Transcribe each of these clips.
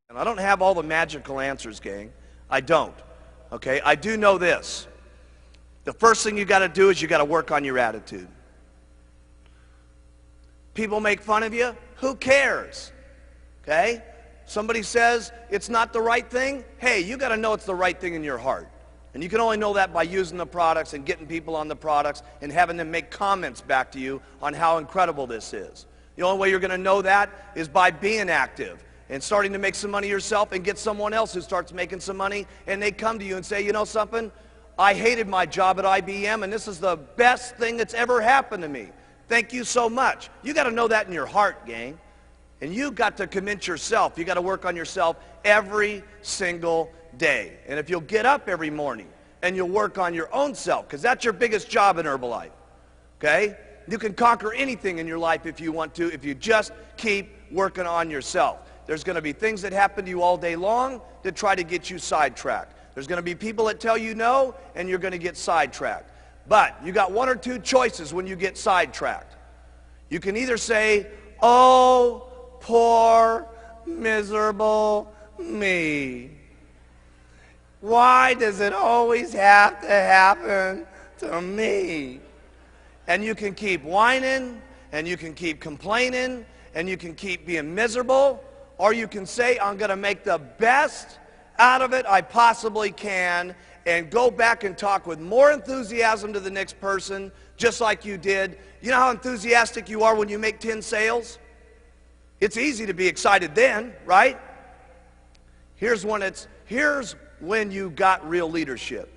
And I don't have all the magical answers, gang. I don't. Okay? I do know this. The first thing you got to do is you got to work on your attitude. People make fun of you. Who cares? Okay? Somebody says it's not the right thing. Hey, you got to know it's the right thing in your heart. And you can only know that by using the products and getting people on the products and having them make comments back to you on how incredible this is. The only way you're going to know that is by being active and starting to make some money yourself and get someone else who starts making some money, and they come to you and say, you know something? I hated my job at IBM, and this is the best thing that's ever happened to me. Thank you so much. You got to know that in your heart, gang. And you got to convince yourself. You got to work on yourself every single day. And if you'll get up every morning and you'll work on your own self, because that's your biggest job in Herbalife, okay? You can conquer anything in your life if you want to, if you just keep working on yourself. There's going to be things that happen to you all day long that try to get you sidetracked. There's going to be people that tell you no, and you're going to get sidetracked. But you got one or two choices when you get sidetracked. You can either say, oh, poor, miserable me. Why does it always have to happen to me? And you can keep whining, and you can keep complaining, and you can keep being miserable, or you can say, I'm going to make the best out of it I possibly can, and go back and talk with more enthusiasm to the next person, just like you did. You know how enthusiastic you are when you make 10 sales? It's easy to be excited then, right? Here's when you got real leadership,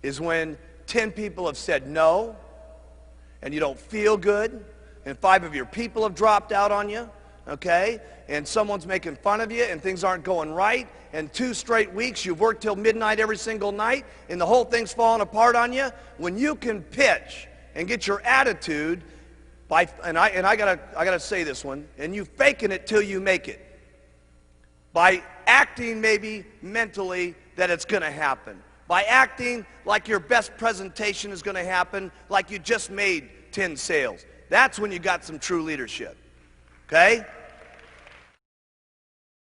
is when 10 people have said no, and you don't feel good, and 5 of your people have dropped out on you, okay? And someone's making fun of you, and things aren't going right, and 2 straight weeks you've worked till midnight every single night, and the whole thing's falling apart on you. When you can pitch and get your attitude by, and I gotta say this one, and you faking it till you make it, by acting maybe mentally that it's going to happen, by acting like your best presentation is going to happen, like you just made 10 sales. That's when you got some true leadership. Okay?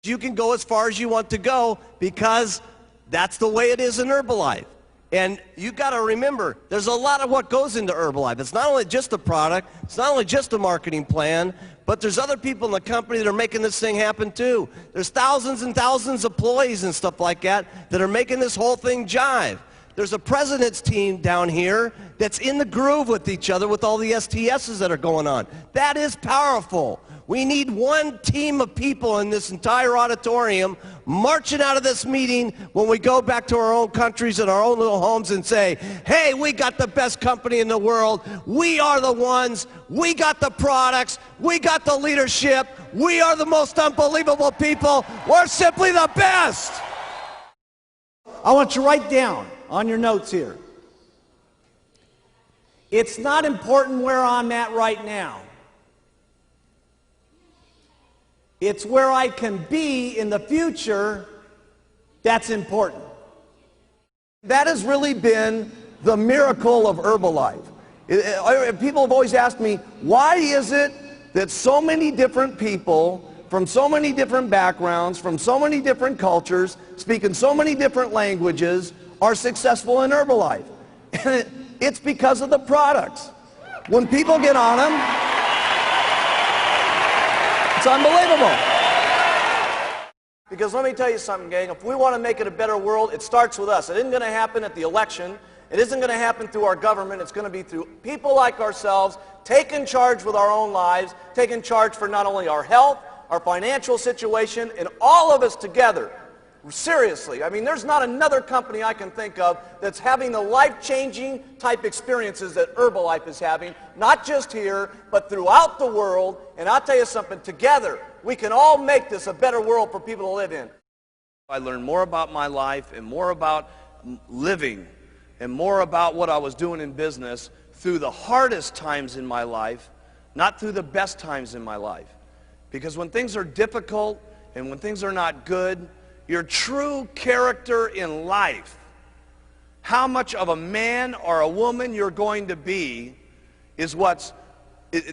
You can go as far as you want to go because that's the way it is in Herbalife. And you got to remember, there's a lot of what goes into Herbalife. It's not only just a product, it's not only just a marketing plan, but there's other people in the company that are making this thing happen too. There's thousands and thousands of employees and stuff like that that are making this whole thing jive. There's a president's team down here that's in the groove with each other with all the STSs that are going on. That is powerful. We need one team of people in this entire auditorium marching out of this meeting when we go back to our own countries and our own little homes and say, hey, we got the best company in the world. We are the ones. We got the products. We got the leadership. We are the most unbelievable people. We're simply the best. I want you to write down on your notes here. It's not important where I'm at right now. It's where I can be in the future that's important. That has really been the miracle of Herbalife. People have always asked me, why is it that so many different people from so many different backgrounds, from so many different cultures, speaking so many different languages, are successful in Herbalife? And it's because of the products. When people get on them, it's unbelievable. Because let me tell you something, gang. If we want to make it a better world, it starts with us. It isn't going to happen at the election. It isn't going to happen through our government. It's going to be through people like ourselves taking charge with our own lives, taking charge for not only our health, our financial situation, and all of us together. Seriously, I mean, there's not another company I can think of that's having the life-changing type experiences that Herbalife is having, not just here, but throughout the world. And I'll tell you something, together, we can all make this a better world for people to live in. I learned more about my life and more about living and more about what I was doing in business through the hardest times in my life, not through the best times in my life. Because when things are difficult and when things are not good, your true character in life, how much of a man or a woman you're going to be, is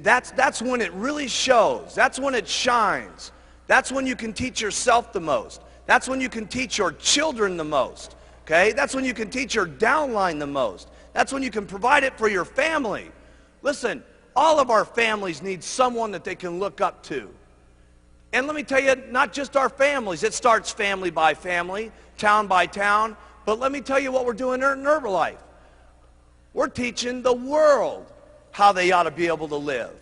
that's when it really shows. That's when it shines. That's when you can teach yourself the most. That's when you can teach your children the most. Okay? That's when you can teach your downline the most. That's when you can provide it for your family. Listen, all of our families need someone that they can look up to. And let me tell you, not just our families. It starts family by family, town by town. But let me tell you what we're doing in Herbalife. We're teaching the world how they ought to be able to live.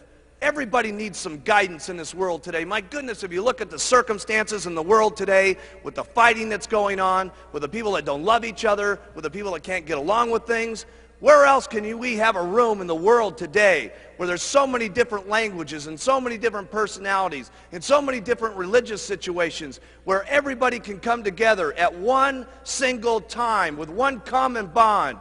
Everybody needs some guidance in this world today. My goodness, if you look at the circumstances in the world today, with the fighting that's going on, with the people that don't love each other, with the people that can't get along with things, where else can we have a room in the world today where there's so many different languages and so many different personalities and so many different religious situations where everybody can come together at one single time with one common bond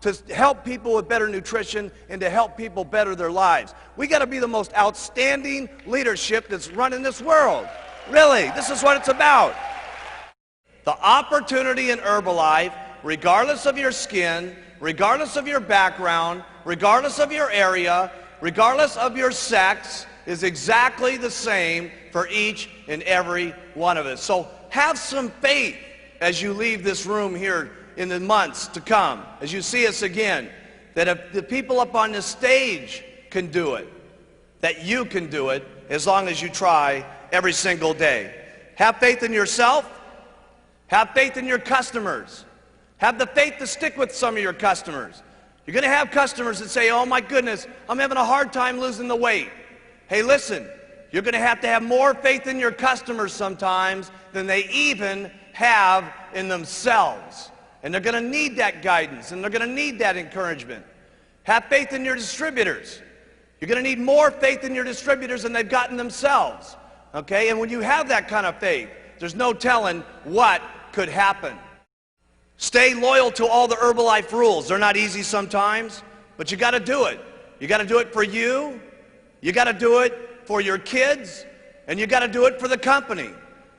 to help people with better nutrition and to help people better their lives? We got to be the most outstanding leadership that's running this world. Really, this is what it's about. The opportunity in Herbalife, regardless of your skin, regardless of your background, regardless of your area, regardless of your sex, is exactly the same for each and every one of us. So have some faith as you leave this room here in the months to come, as you see us again, that if the people up on this stage can do it, that you can do it as long as you try every single day. Have faith in yourself. Have faith in your customers. Have the faith to stick with some of your customers. You're going to have customers that say, oh my goodness, I'm having a hard time losing the weight. Hey, listen, you're going to have more faith in your customers sometimes than they even have in themselves. And they're going to need that guidance, and they're going to need that encouragement. Have faith in your distributors. You're going to need more faith in your distributors than they've gotten themselves. Okay? And when you have that kind of faith, there's no telling what could happen. Stay loyal to all the Herbalife rules. They're not easy sometimes, but you got to do it. You got to do it for you. You got to do it for your kids, and you got to do it for the company.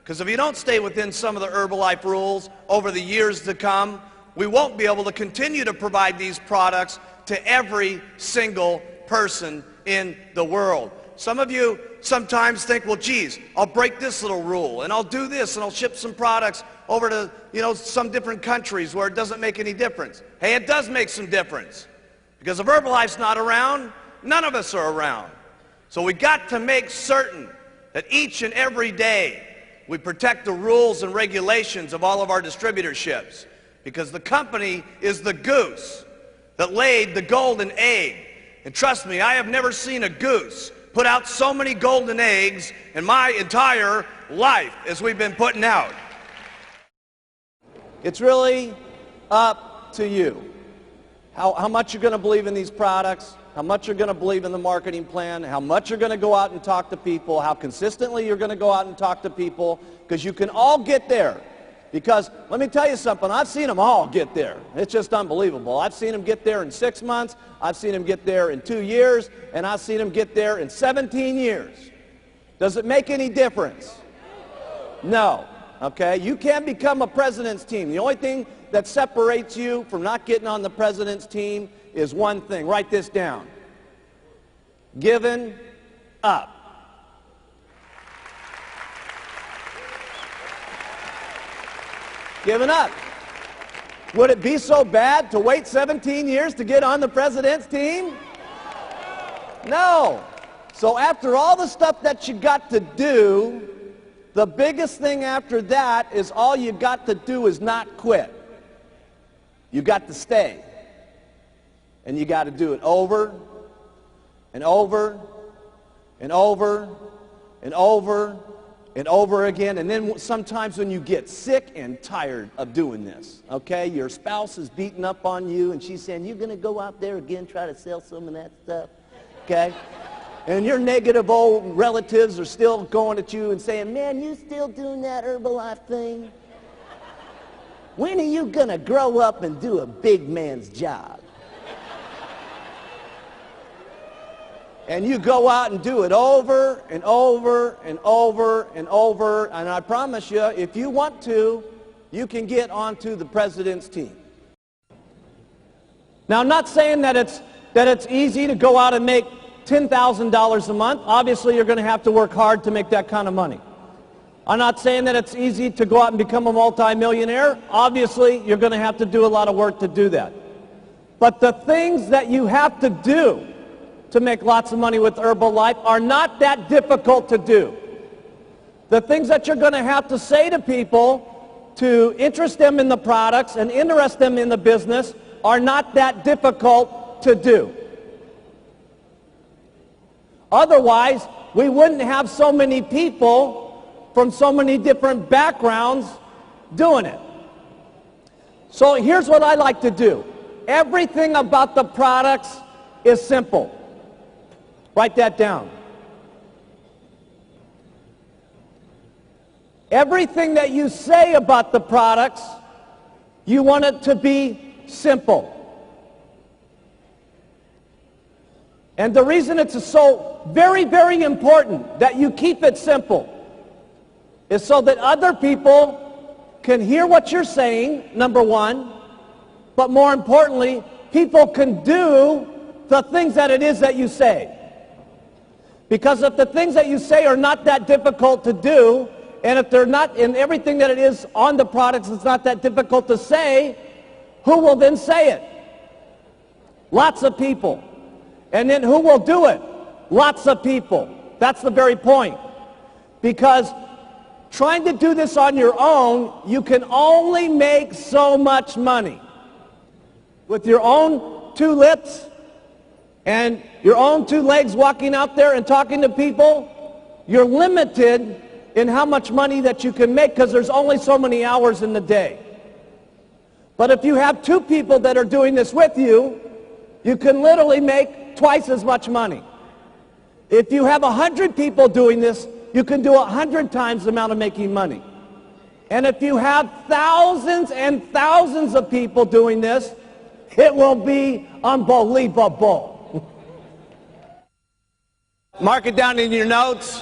Because if you don't stay within some of the Herbalife rules over the years to come, we won't be able to continue to provide these products to every single person in the world. Some of you sometimes think, well, geez, I'll break this little rule, and I'll do this, and I'll ship some products over to, some different countries where it doesn't make any difference. Hey, it does make some difference. Because if Herbalife's not around, none of us are around. So we got to make certain that each and every day we protect the rules and regulations of all of our distributorships. Because the company is the goose that laid the golden egg. And trust me, I have never seen a goose put out so many golden eggs in my entire life as we've been putting out. It's really up to you. How much you're going to believe in these products, how much you're going to believe in the marketing plan, how much you're going to go out and talk to people, how consistently you're going to go out and talk to people, because you can all get there. Because let me tell you something, I've seen them all get there. It's just unbelievable. I've seen them get there in 6 months, I've seen them get there in 2 years, and I've seen them get there in 17 years. Does it make any difference? No. Okay? You can't become a president's team. The only thing that separates you from not getting on the president's team is one thing. Write this down. Giving up. Giving up. Would it be so bad to wait 17 years to get on the president's team? No. So after all the stuff that you got to do, the biggest thing after that is all you got to do is not quit. You got to stay. And you got to do it over and over and over and over and over again. And then sometimes when you get sick and tired of doing this, okay, your spouse is beating up on you and she's saying, you're going to go out there again, try to sell some of that stuff, okay? And your negative old relatives are still going at you and saying, man, you still doing that Herbalife thing? When are you going to grow up and do a big man's job? And you go out and do it over and over and over and over. And I promise you, if you want to, you can get onto the president's team. Now, I'm not saying that it's easy to go out and make $10,000 a month. Obviously, you're going to have to work hard to make that kind of money. I'm not saying that it's easy to go out and become a multimillionaire. Obviously, you're going to have to do a lot of work to do that. But the things that you have to do to make lots of money with Herbalife are not that difficult to do. The things that you're going to have to say to people to interest them in the products and interest them in the business are not that difficult to do. Otherwise, we wouldn't have so many people from so many different backgrounds doing it. So here's what I like to do. Everything about the products is simple. Write that down. Everything that you say about the products, you want it to be simple. And the reason it's so very, very important that you keep it simple is so that other people can hear what you're saying, number one, but more importantly, people can do the things that it is that you say. Because if the things that you say are not that difficult to do, and if they're not in everything that it is on the products, it's not that difficult to say, who will then say it? Lots of people. And then who will do it? Lots of people. That's the very point. Because trying to do this on your own, you can only make so much money. With your own two lips and your own two legs walking out there and talking to people, you're limited in how much money that you can make because there's only so many hours in the day. But if you have two people that are doing this with you, you can literally make twice as much money. If you have 100 people doing this, you can do 100 times the amount of making money. And if you have thousands and thousands of people doing this, it will be unbelievable. Mark it down in your notes.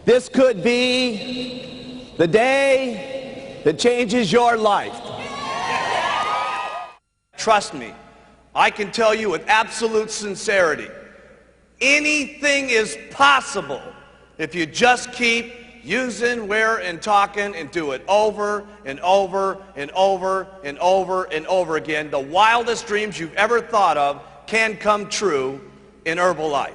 This could be the day that changes your life. Trust me, I can tell you with absolute sincerity, anything is possible if you just keep using, where, and talking and do it over and over and over and over and over again. The wildest dreams you've ever thought of can come true in Herbalife.